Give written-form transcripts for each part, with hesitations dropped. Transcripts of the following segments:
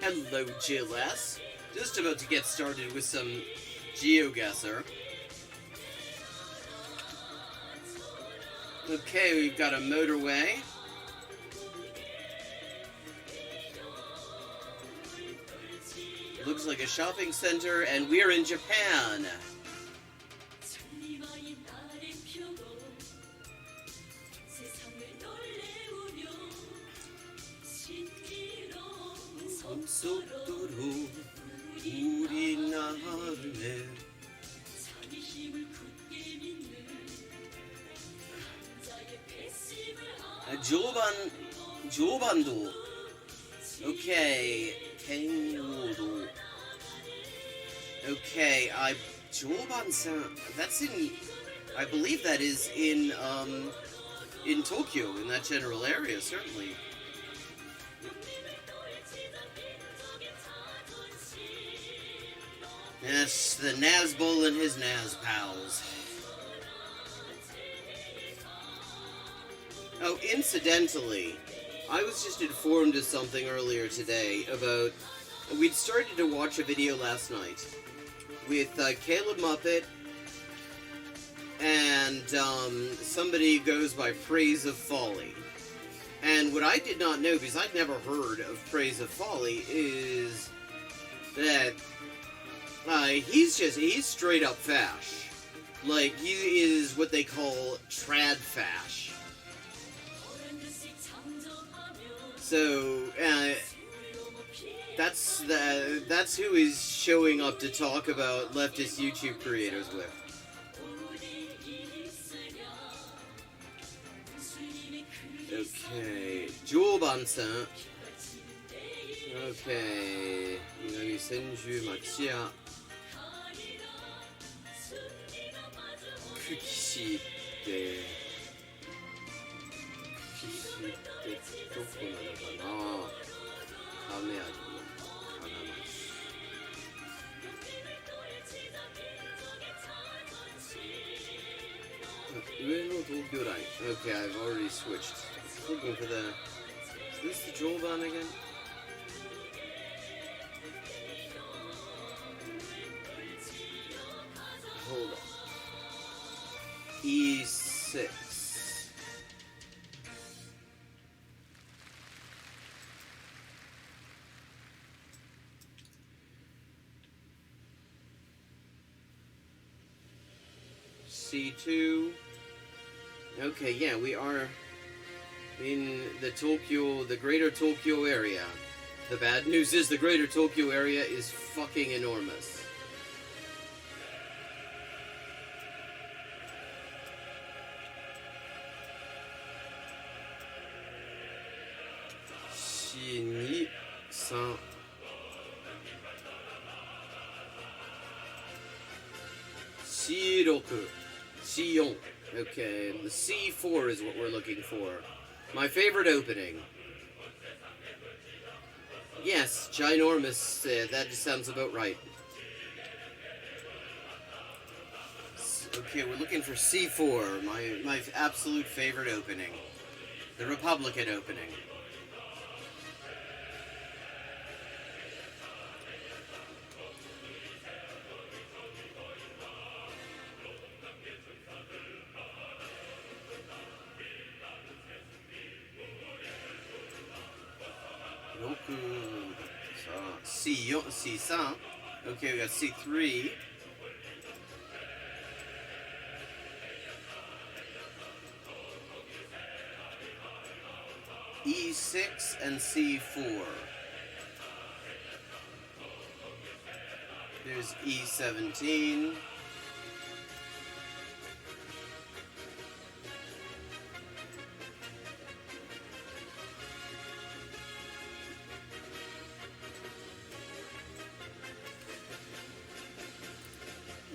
Hello, GLS. Just about to get started with some Geoguessr. Okay, we've got a motorway. Looks like a shopping center, and we're in Japan. 조반도. Okay, Kenwodo. Okay, Joban-san. That's in. I believe that is in Tokyo, in that general area, certainly. Yes, the Nazbol and his Naz pals. Oh, incidentally, I was just informed of something earlier today about... We'd started to watch a video last night with Caleb Muppet and somebody goes by Praise of Folly. And what I did not know, because I'd never heard of Praise of Folly, is that he's straight up fash. Like, he is what they call trad fash. So, that's who he's showing up to talk about leftist YouTube creators with. Okay, Joban-san. Okay, Minami Senju Machiya. Kukishiってどこなのかな。亀有金町。上の東京ライン。Okay, I've already switched. Looking for the... Is this the Joban again? Hold on. E6. C2. Okay, yeah, we are in the greater Tokyo area. The bad news is the greater Tokyo area is fucking enormous. C4. Okay, the C4 is what we're looking for. My favorite opening. Yes, ginormous. That just sounds about right. Okay, we're looking for C4, my absolute favorite opening. The Republican opening. C5. Okay, we got C3. E6 and C4. There's E17.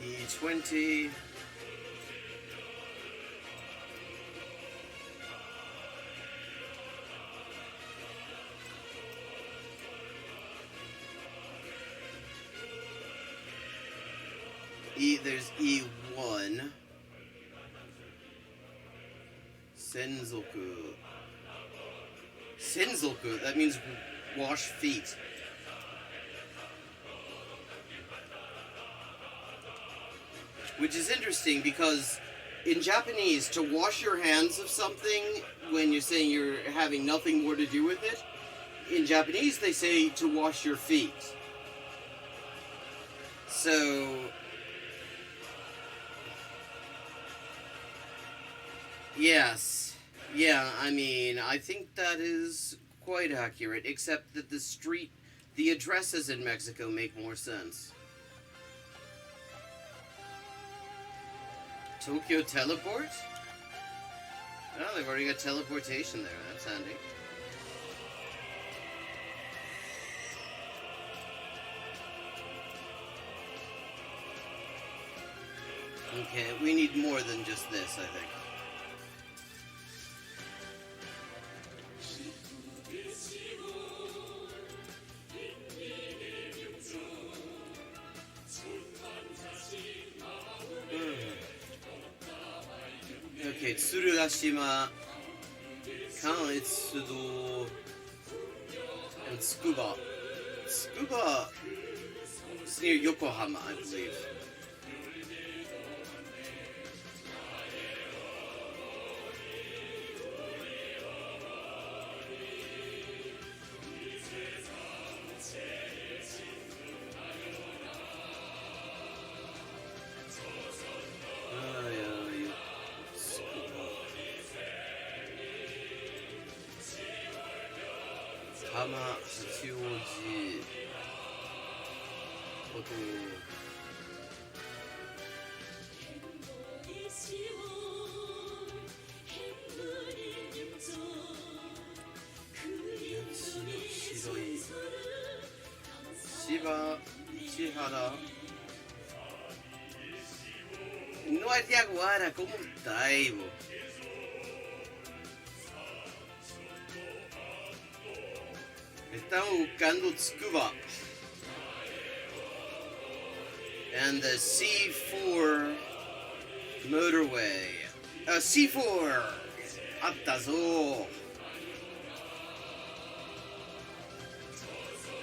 E20. There's E1. Senzoku. Senzoku, that means wash feet. Which is interesting because in Japanese, to wash your hands of something when you're saying you're having nothing more to do with it, in Japanese they say to wash your feet. So, yes. Yeah, I mean, I think that is quite accurate, except that the addresses in Mexico make more sense. Tokyo Teleport? Oh, they've already got teleportation there. That's handy. Okay, we need more than just this, I think. Okay, Tsururashima, Kanetsudo, and Tsukuba. Tsukuba is near Yokohama, I believe. Hama, Hachioji, Koto. Shiroi. Shiba, Chihara. No hay Yaguara, ¿cómo está, Ivo? Estamos buscando Tsukuba. And the C4 motorway. C4! あったぞ。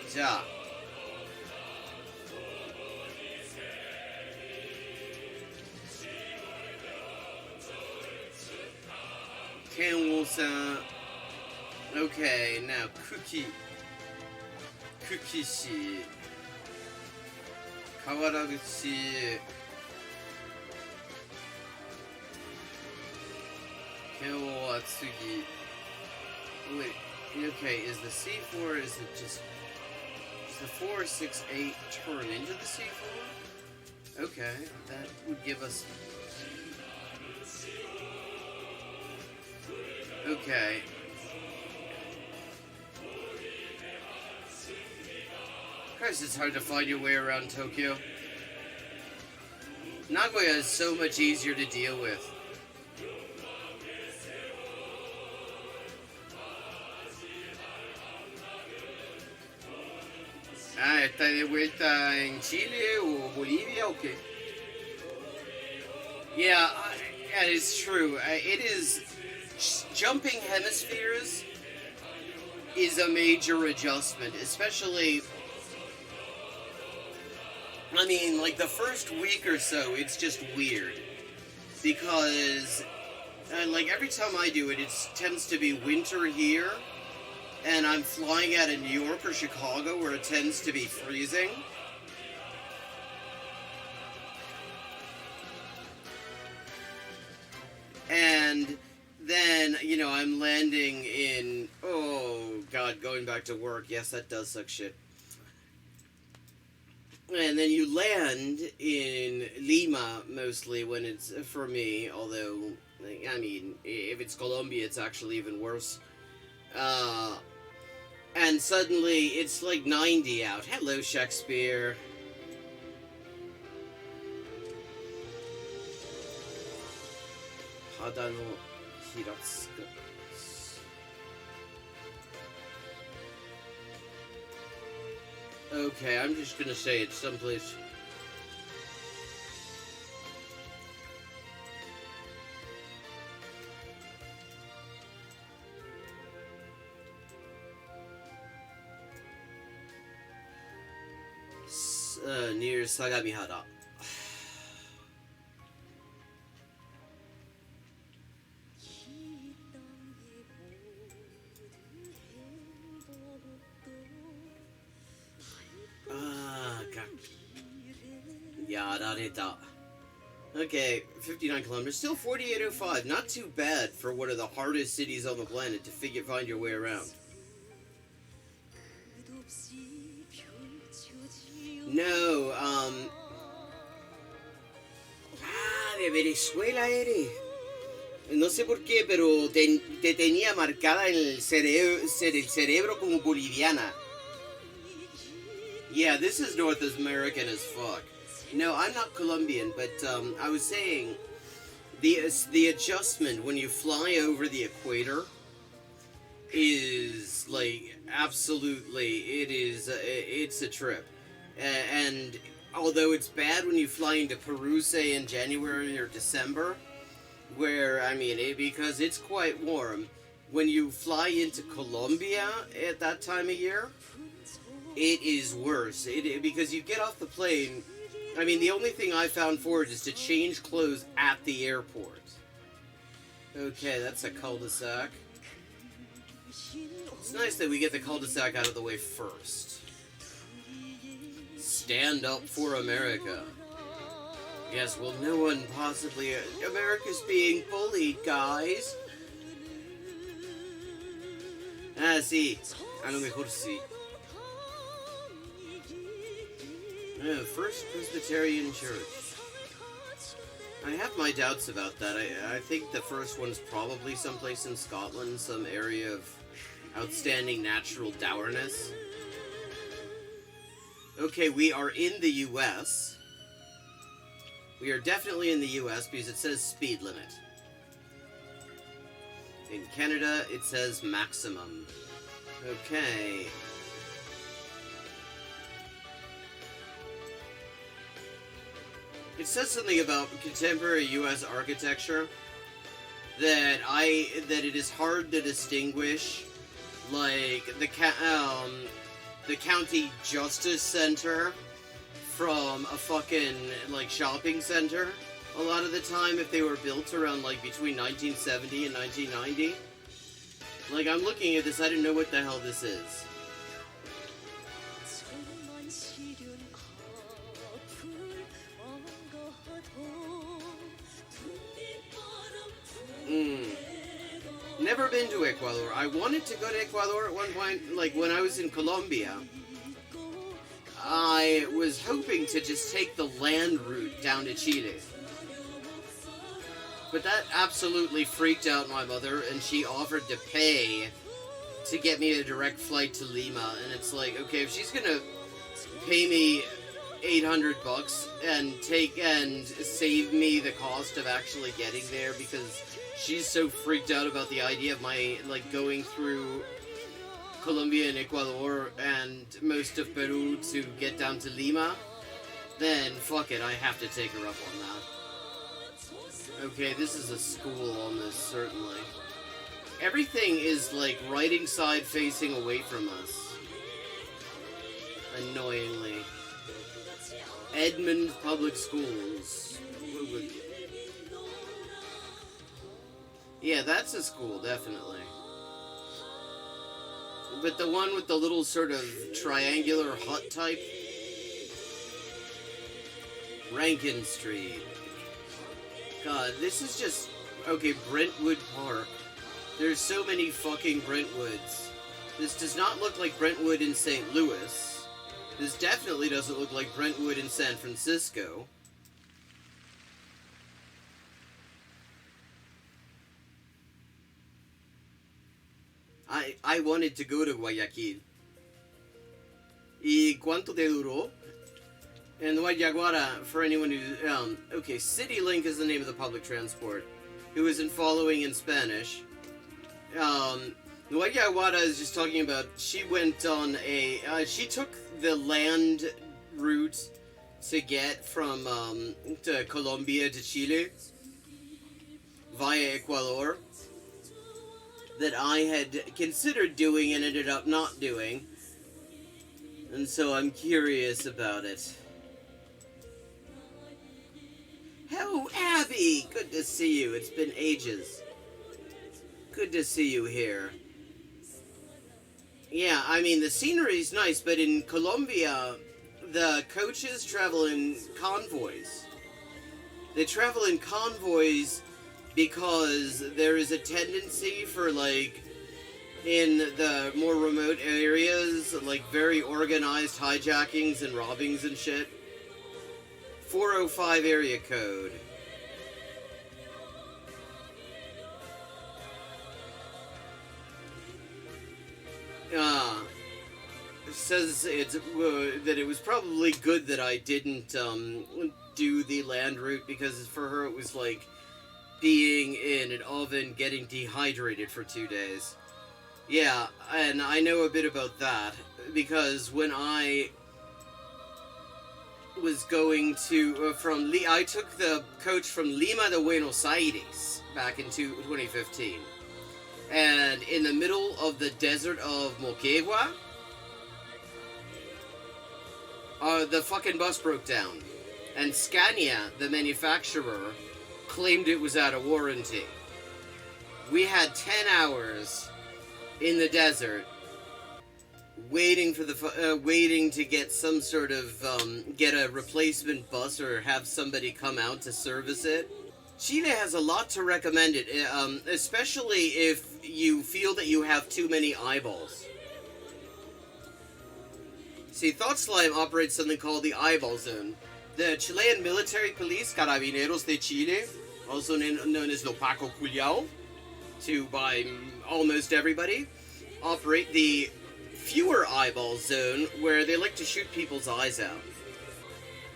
じゃあ。Kenwo san. Okay, now Kukishi. Kawaraguchi. Kenwo Atsugi. Wait, okay, is the C4, is it just... Does the 468 turn into the C4? Okay, that would give us... Okay. Christ, it's hard to find your way around Tokyo. Nagoya is so much easier to deal with. Ah, ¿está de vuelta en Chile o Bolivia o qué? Yeah, yeah, it's true. It is... Jumping hemispheres is a major adjustment, especially... I mean, like, the first week or so, it's just weird. Because, like, every time I do it, it tends to be winter here, and I'm flying out of New York or Chicago, where it tends to be freezing. And then, you know, I'm landing in... Oh, God, going back to work. Yes, that does suck shit. And then you land in Lima, mostly, when it's, for me, although, I mean, if it's Colombia, it's actually even worse. And suddenly, it's like 90 out. Hello, Shakespeare. Hada no Hiratsuka. Okay, I'm just gonna say it's someplace. Near Sagamihara. yarareta. Okay, 59 kilometers, still 4805. Not too bad for one of the hardest cities on the planet to find your way around. No, de Venezuela eres. No sé por qué, pero te tenía marcada en el cerebro como boliviana. Yeah, this is North American as fuck. No, I'm not Colombian, but I was saying the adjustment when you fly over the equator is like absolutely it's a trip. And although it's bad when you fly into Peru, say in January or December, where I mean because it's quite warm, when you fly into Colombia at that time of year, it is worse. Because you get off the plane. I mean, the only thing I found for it is to change clothes at the airport. Okay, that's a cul-de-sac. It's nice that we get the cul-de-sac out of the way first. Stand up for America. Yes, well, no one possibly... America's being bullied, guys. Ah, sí. A lo mejor sí. First Presbyterian Church. I have my doubts about that. I think the first one's probably someplace in Scotland, some area of outstanding natural dourness. Okay, we are in the U.S. We are definitely in the U.S. because it says speed limit. In Canada, it says maximum. Okay. It says something about contemporary U.S. architecture that it is hard to distinguish, like the county justice center from a fucking like shopping center. A lot of the time, if they were built around like between 1970 and 1990, like I'm looking at this, I don't know what the hell this is. Never been to Ecuador. I wanted to go to Ecuador at one point, like when I was in Colombia. I was hoping to just take the land route down to Chile. But that absolutely freaked out my mother, and she offered to pay to get me a direct flight to Lima. And it's like, okay, if she's gonna pay me $800 and save me the cost of actually getting there, because she's so freaked out about the idea of my like going through Colombia and Ecuador and most of Peru to get down to Lima, then fuck it, I have to take her up on that. Okay, this is a school on this, certainly. Everything is like writing side facing away from us. Annoyingly. Edmond Public Schools. Yeah, that's a school, definitely. But the one with the little sort of triangular hut type? Rankin Street. God, this is just... Okay, Brentwood Park. There's so many fucking Brentwoods. This does not look like Brentwood in St. Louis. This definitely doesn't look like Brentwood in San Francisco. I wanted to go to Guayaquil. ¿Y cuánto te duró? And Guayaguara, for anyone who... okay, CityLink is the name of the public transport. Who isn't following in Spanish. Guayaguara is just talking about... She went on a... she took the land route to get from to Colombia to Chile via Ecuador, that I had considered doing and ended up not doing, and so I'm curious about it. Oh, Abby! Good to see you. It's been ages. Good to see you here. Yeah, I mean, the scenery's nice, but in Colombia, the coaches travel in convoys. They travel in convoys because there is a tendency for, like, in the more remote areas, like, very organized hijackings and robbings and shit. 405 area code. It says it's that it was probably good that I didn't do the land route, because for her it was like being in an oven getting dehydrated for 2 days. Yeah, and I know a bit about that, because when I was going to I took the coach from Lima to Buenos Aires back in 2015, and in the middle of the desert of Moquegua, the fucking bus broke down, and Scania, the manufacturer, claimed it was out of warranty. We had 10 hours in the desert waiting for waiting to get some sort of get a replacement bus or have somebody come out to service it. Chile has a lot to recommend it, especially if you feel that you have too many eyeballs. See, Thought Slime operates something called the Eyeball Zone. The Chilean military police, Carabineros de Chile, also known as Lo Paco Culiao, by almost everybody, operate the fewer eyeball zone, where they like to shoot people's eyes out.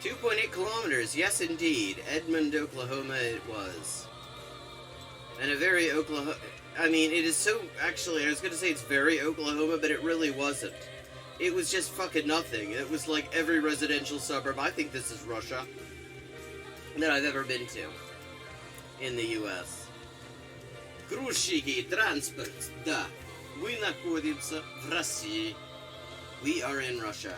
2.8 kilometers, yes indeed. Edmond, Oklahoma it was. And a very Oklahoma... I mean, it is so... Actually, I was going to say it's very Oklahoma, but it really wasn't. It was just fucking nothing. It was like every residential suburb. I think this is Russia that I've ever been to in the U.S. Грузчики, транспорт, да. Мы находимся в России. We are in Russia.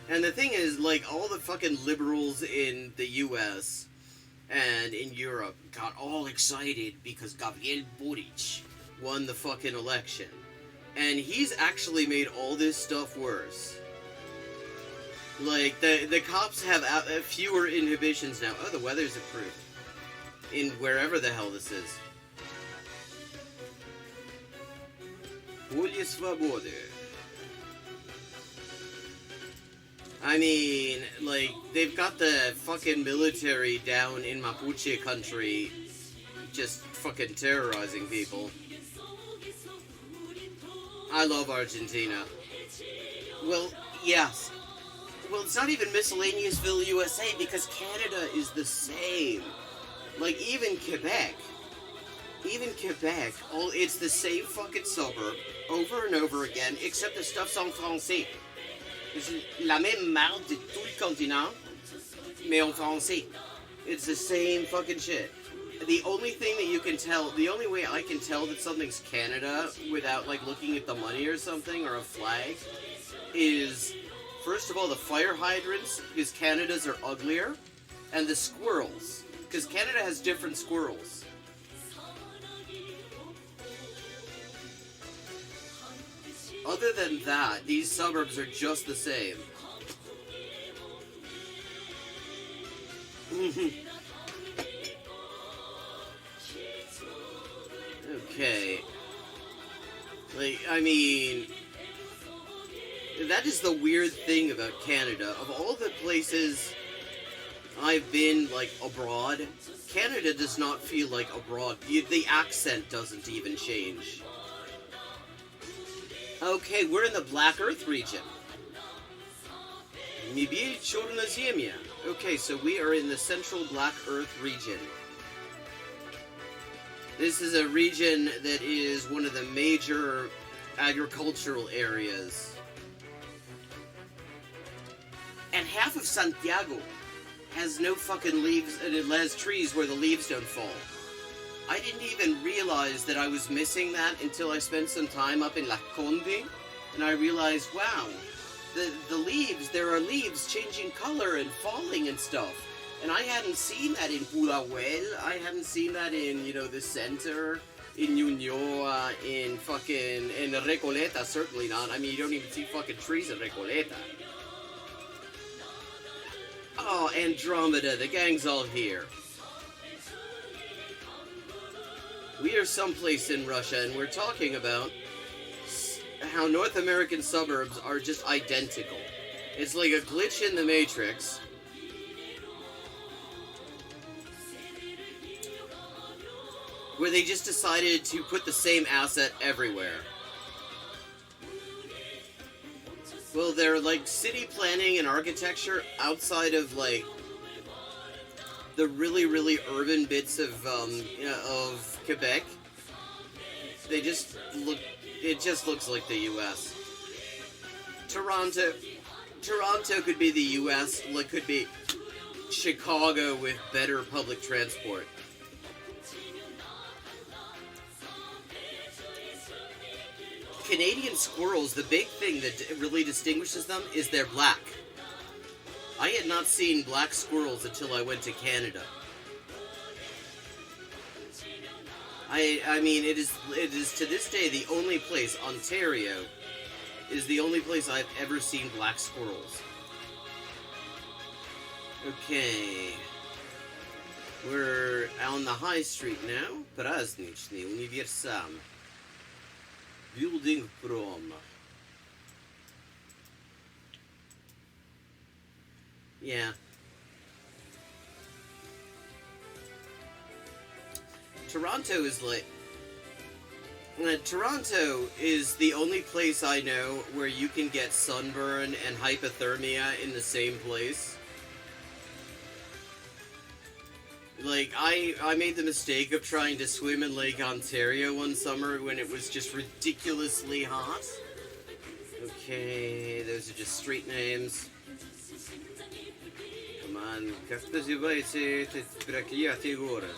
And the thing is, like, all the fucking liberals in the U.S. and in Europe got all excited because Gabriel Boric won the fucking election. And he's actually made all this stuff worse. Like, the cops have fewer inhibitions now. Oh, the weather's improved. In wherever the hell this is. Polje Svobody. I mean, like, they've got the fucking military down in Mapuche country just fucking terrorizing people. I love Argentina. Well, yes. Well, it's not even Miscellaneousville, USA, because Canada is the same. Like, even Quebec, it's the same fucking suburb over and over again, except the stuff's en français. C'est la même merde de tout le continent, mais en français. It's the same fucking shit. The only thing that you can tell, the only way I can tell that something's Canada without, like, looking at the money or something, or a flag, is, first of all, the fire hydrants, because Canada's are uglier, and the squirrels, because Canada has different squirrels. Other than that, these suburbs are just the same. Okay. Like, I mean, that is the weird thing about Canada. Of all the places I've been, like, abroad, Canada does not feel like abroad. The accent doesn't even change. Okay, we're in the Black Earth region. Okay, so we are in the central Black Earth region. This is a region that is one of the major agricultural areas. And half of Santiago has no fucking leaves, and it has trees where the leaves don't fall. I didn't even realize that I was missing that until I spent some time up in La Conde, and I realized, wow, the leaves, there are leaves changing color and falling and stuff. And I hadn't seen that in Pulahuel, I hadn't seen that in, you know, the center in Ñuñoa, in Recoleta, certainly not. I mean, you don't even see fucking trees in Recoleta. Oh, Andromeda, the gang's all here. We are someplace in Russia, and we're talking about how North American suburbs are just identical. It's like a glitch in the Matrix. Where they just decided to put the same asset everywhere. Well, they're like city planning and architecture outside of like the really, really urban bits of Quebec. They just look. It just looks like the U.S. Toronto could be the U.S. Like could be Chicago with better public transport. Canadian squirrels, the big thing that really distinguishes them is they're black. I had not seen black squirrels until I went to Canada. I mean, it is to this day the only place, Ontario, is the only place I've ever seen black squirrels. Okay. We're on the high street now. Праздничный, универсам. Building from. Yeah. Toronto is the only place I know where you can get sunburn and hypothermia in the same place. Like, I made the mistake of trying to swim in Lake Ontario one summer when it was just ridiculously hot. Okay, those are just street names. Come on, как называется этот проклятый город?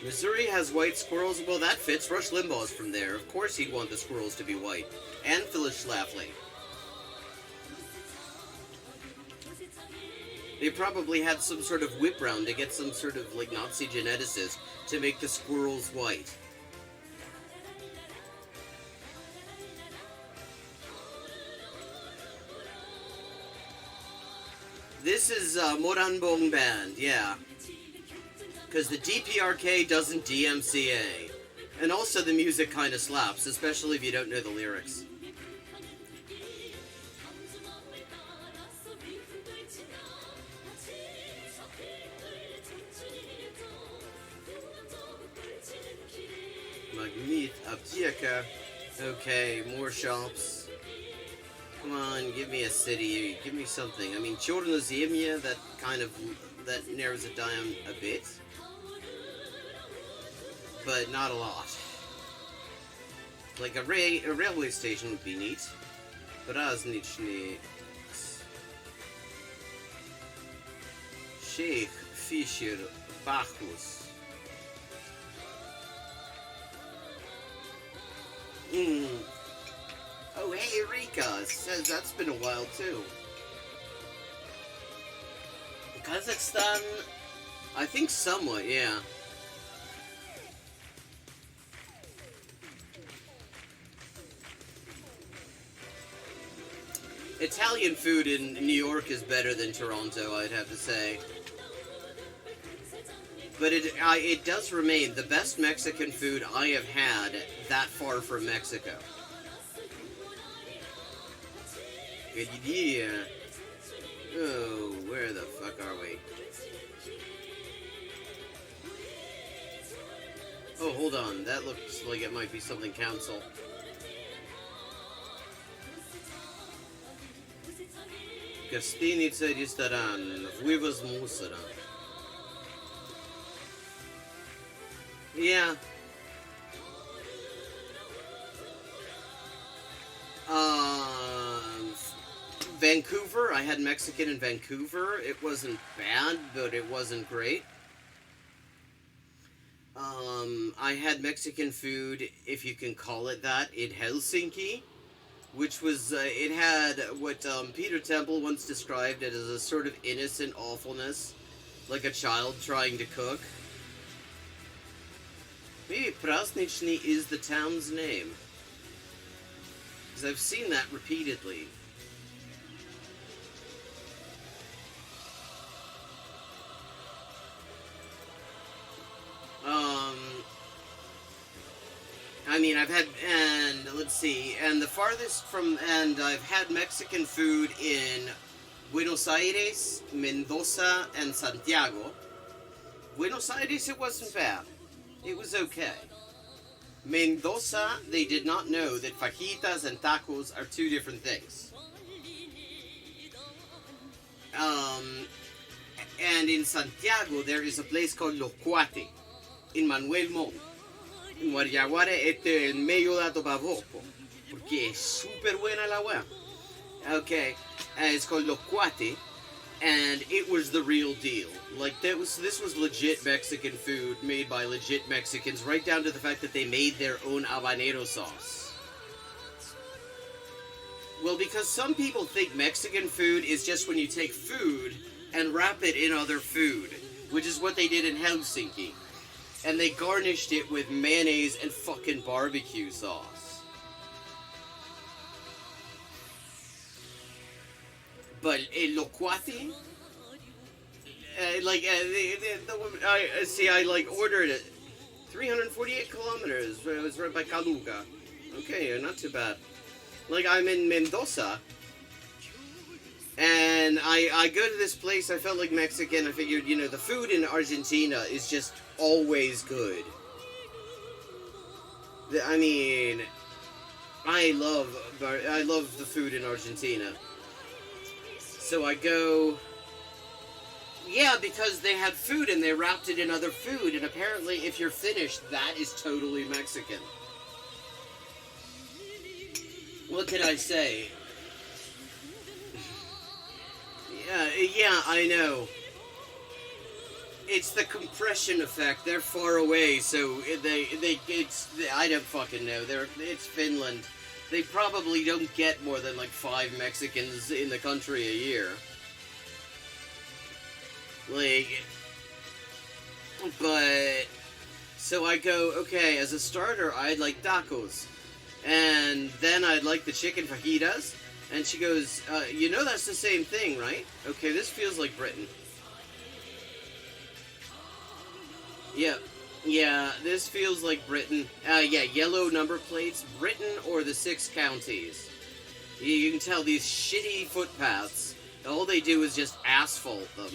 Missouri has white squirrels. Well, that fits. Rush Limbaugh's from there. Of course he'd want the squirrels to be white. And Phyllis Schlafly. They probably had some sort of whip round to get some sort of, like, Nazi geneticist to make the squirrels white. This is Moranbong Band, yeah. Because the DPRK doesn't DMCA. And also the music kind of slaps, especially if you don't know the lyrics. Magnet Apteka. Okay, more shops. Come on, give me a city. Give me something. I mean, Chornozemia, that narrows it down a bit. But not a lot. Like a railway station would be neat. Праздничный. Sheikh Fisher Bacchus. Oh, hey, Rika says that's been a while too. Kazakhstan, I think somewhat, yeah. Italian food in New York is better than Toronto, I'd have to say. But it does remain the best Mexican food I have had that far from Mexico. Good idea. Oh, where the fuck are we? Oh, hold on. That looks like it might be something council. Гостиница, ресторан, вывоз мусора. Yeah. Vancouver, I had Mexican in Vancouver. It wasn't bad, but it wasn't great. I had Mexican food, if you can call it that, in Helsinki. which was, it had what Peter Temple once described it as a sort of innocent awfulness, like a child trying to cook. Maybe Prasnichny is the town's name, because I've seen that repeatedly. I mean, I've had, and let's see, and the farthest from, and I've had Mexican food in Buenos Aires, Mendoza, and Santiago. Buenos Aires, it wasn't bad. It was okay. Mendoza, they did not know that fajitas and tacos are two different things. And in Santiago, there is a place called Los Cuates, in Manuel Montt. En Guayaguare, en medio de Topabopo, porque es súper buena la wea. Okay, it's called Los Cuates, and it was the real deal. Like, this was legit Mexican food made by legit Mexicans, right down to the fact that they made their own habanero sauce. Well, because some people think Mexican food is just when you take food and wrap it in other food, which is what they did in Helsinki. And they garnished it with mayonnaise and fucking barbecue sauce. But Lo Cuate, the woman, I like ordered it. 348 kilometers. It was right by Kaluga. Okay, not too bad. Like, I'm in Mendoza, and I go to this place. I felt like Mexican. I figured, you know, the food in Argentina is just always good. I mean, I love the food in Argentina. So I go, yeah, because they had food and they wrapped it in other food, and apparently if you're Finnish, that is totally Mexican. What can I say? Yeah, I know. It's the compression effect. They're far away, so I don't fucking know. It's Finland. They probably don't get more than like 5 Mexicans in the country a year. Like, but, so I go, okay, as a starter, I'd like tacos. And then I'd like the chicken fajitas. And she goes, you know that's the same thing, right? Okay, this feels like Britain. Yeah, this feels like Britain. Yeah, yellow number plates, Britain or the 6 counties. You can tell these shitty footpaths, all they do is just asphalt them.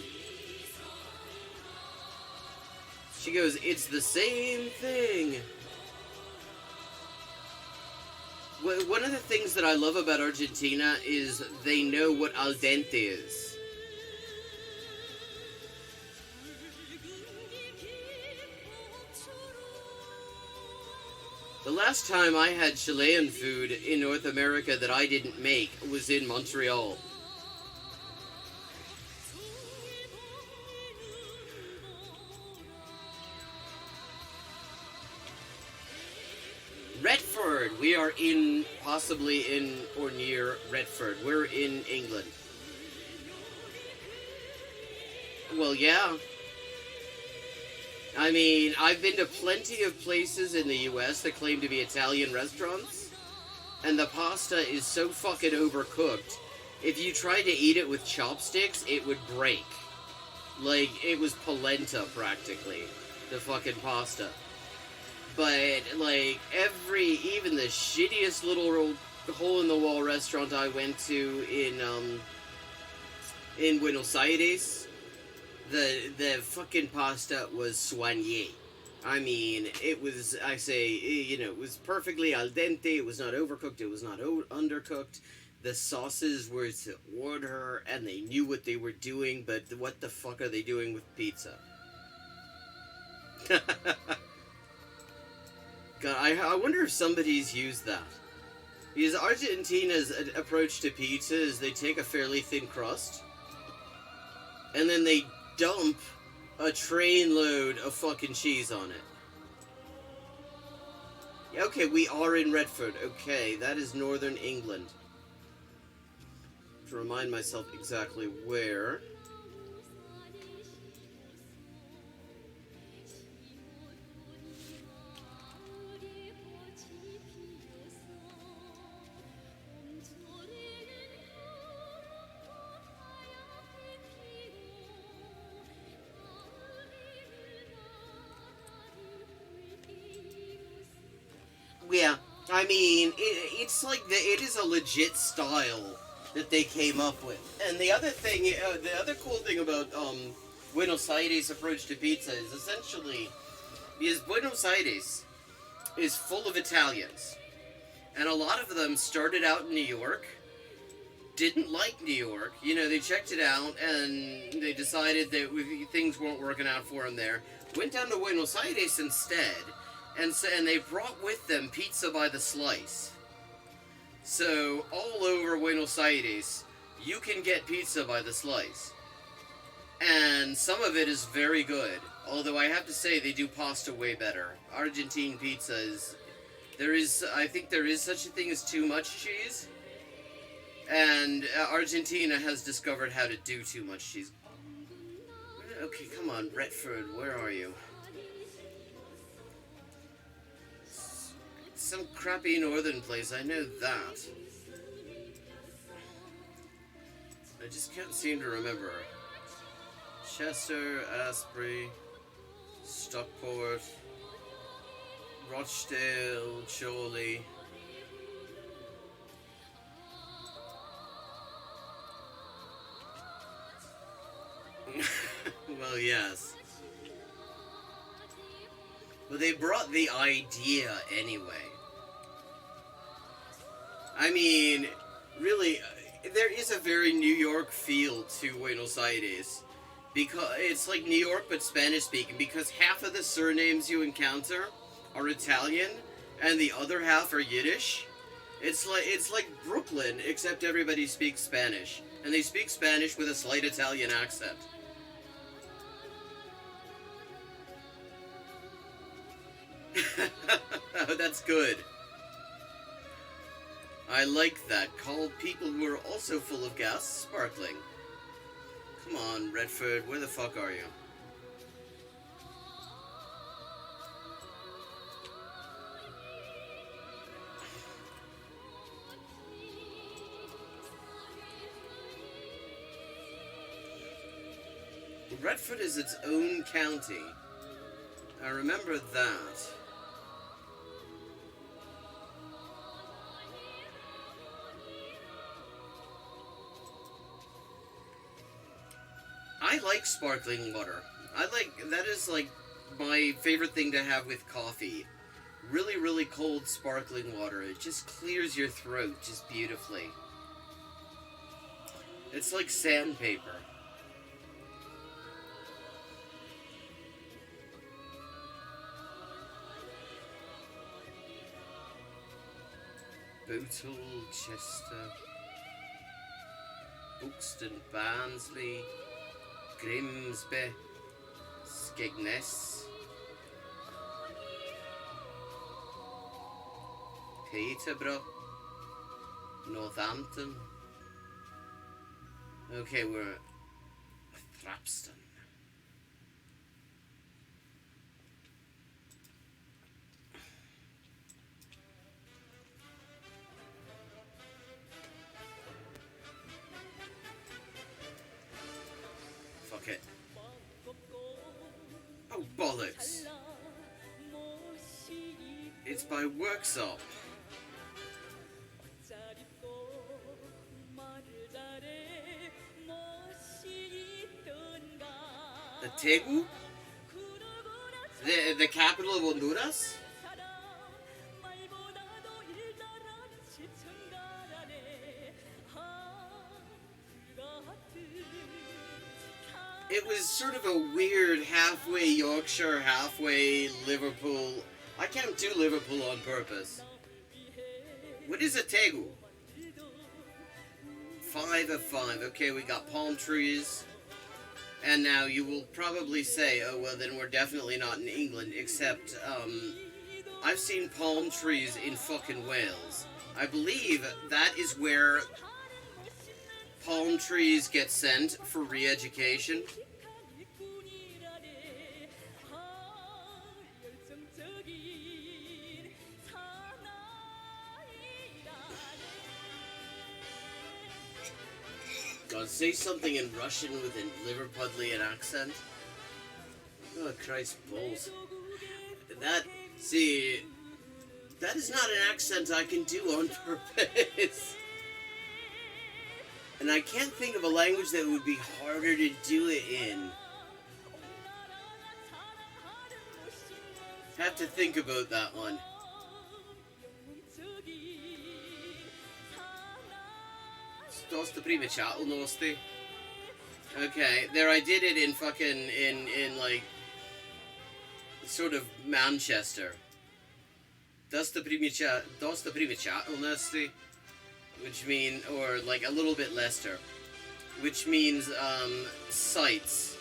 She goes, it's the same thing. One of the things that I love about Argentina is they know what al dente is. The last time I had Chilean food in North America that I didn't make was in Montreal. Redford! We are possibly in or near Redford. We're in England. Well, yeah. I mean, I've been to plenty of places in the US that claim to be Italian restaurants, and the pasta is so fucking overcooked. If you tried to eat it with chopsticks, it would break. Like, it was polenta, practically. The fucking pasta. But, like, even the shittiest little hole-in-the-wall restaurant I went to in Buenos Aires, the fucking pasta was soigné. I mean, it was, it was perfectly al dente, it was not overcooked, it was not undercooked. The sauces were to order, and they knew what they were doing, but what the fuck are they doing with pizza? God, I wonder if somebody's used that. Because Argentina's approach to pizza is they take a fairly thin crust, and then they dump a train load of fucking cheese on it. Okay, we are in Redford. Okay, that is northern England. To remind myself exactly where. Yeah, I mean, it's like it is a legit style that they came up with. And the other thing, the other cool thing about Buenos Aires' approach to pizza is essentially because Buenos Aires is full of Italians, and a lot of them started out in New York, didn't like New York. You know, they checked it out and they decided that things weren't working out for them there. Went down to Buenos Aires instead, and they brought with them pizza by the slice. So all over Buenos Aires, you can get pizza by the slice, and some of it is very good. Although I have to say they do pasta way better. Argentine pizza is I think there is such a thing as too much cheese. And Argentina has discovered how to do too much cheese. Okay, come on, Redford, where are you? Some crappy northern place, I know that. I just can't seem to remember. Chester, Asprey, Stockport, Rochdale, Chorley. Well, yes. But they brought the idea anyway. I mean, really, there is a very New York feel to Buenos Aires. Because it's like New York but Spanish speaking, because half of the surnames you encounter are Italian and the other half are Yiddish. It's like Brooklyn, except everybody speaks Spanish. And they speak Spanish with a slight Italian accent. Oh, that's good. I like that. Called people who are also full of gas sparkling. Come on, Redford, where the fuck are you? Redford is its own county. I remember that. I like sparkling water. That is like my favorite thing to have with coffee. Really, really cold sparkling water. It just clears your throat just beautifully. It's like sandpaper. Bootle, Chester, Buxton, Barnsley, Grimsby, Skegness, Peterborough, Northampton. Okay, we're at Thrapston. Fuck it. Oh, bollocks. It's by Worksop. The Tegu? The capital of Honduras? It was sort of a weird halfway Yorkshire, halfway Liverpool. I can't do Liverpool on purpose. What is a Tegu? 5 of 5. Okay, we got palm trees. And now you will probably say, oh, well, then we're definitely not in England, except, I've seen palm trees in fucking Wales. I believe that is where palm trees get sent for re-education. God, say something in Russian with a Liverpudlian accent. Oh, Christ balls. That is not an accent I can do on purpose. And I can't think of a language that would be harder to do it in. Have to think about that one. Okay, there I did it in fucking, in like, sort of Manchester. Dosta primečatelnosti, which mean, or like a little bit Leicester, which means, sights.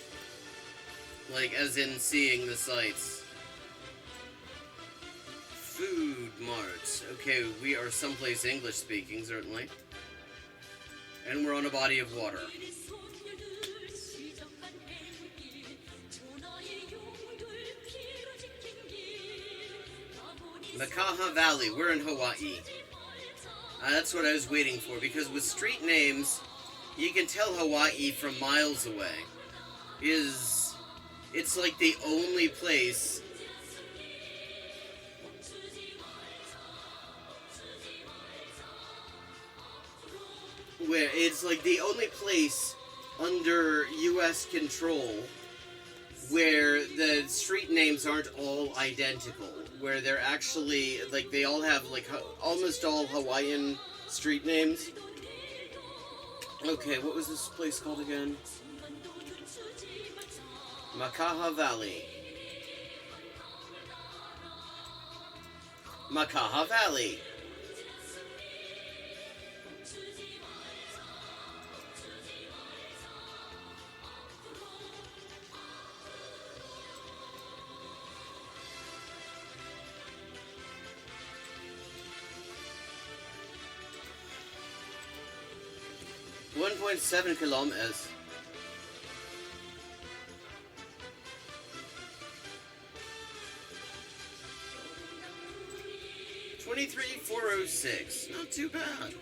Like, as in seeing the sights. Food marts. Okay, we are someplace English speaking, certainly. And we're on a body of water. Makaha Valley, we're in Hawaii. That's what I was waiting for, because with street names, you can tell Hawaii from miles away. It's like the only place where it's like the only place under U.S. control where the street names aren't all identical, where they're actually, like, they all have, like, almost all Hawaiian street names. Okay, what was this place called again? Makaha Valley. Makaha Valley. .7 kilometers. 23,406. Not too bad.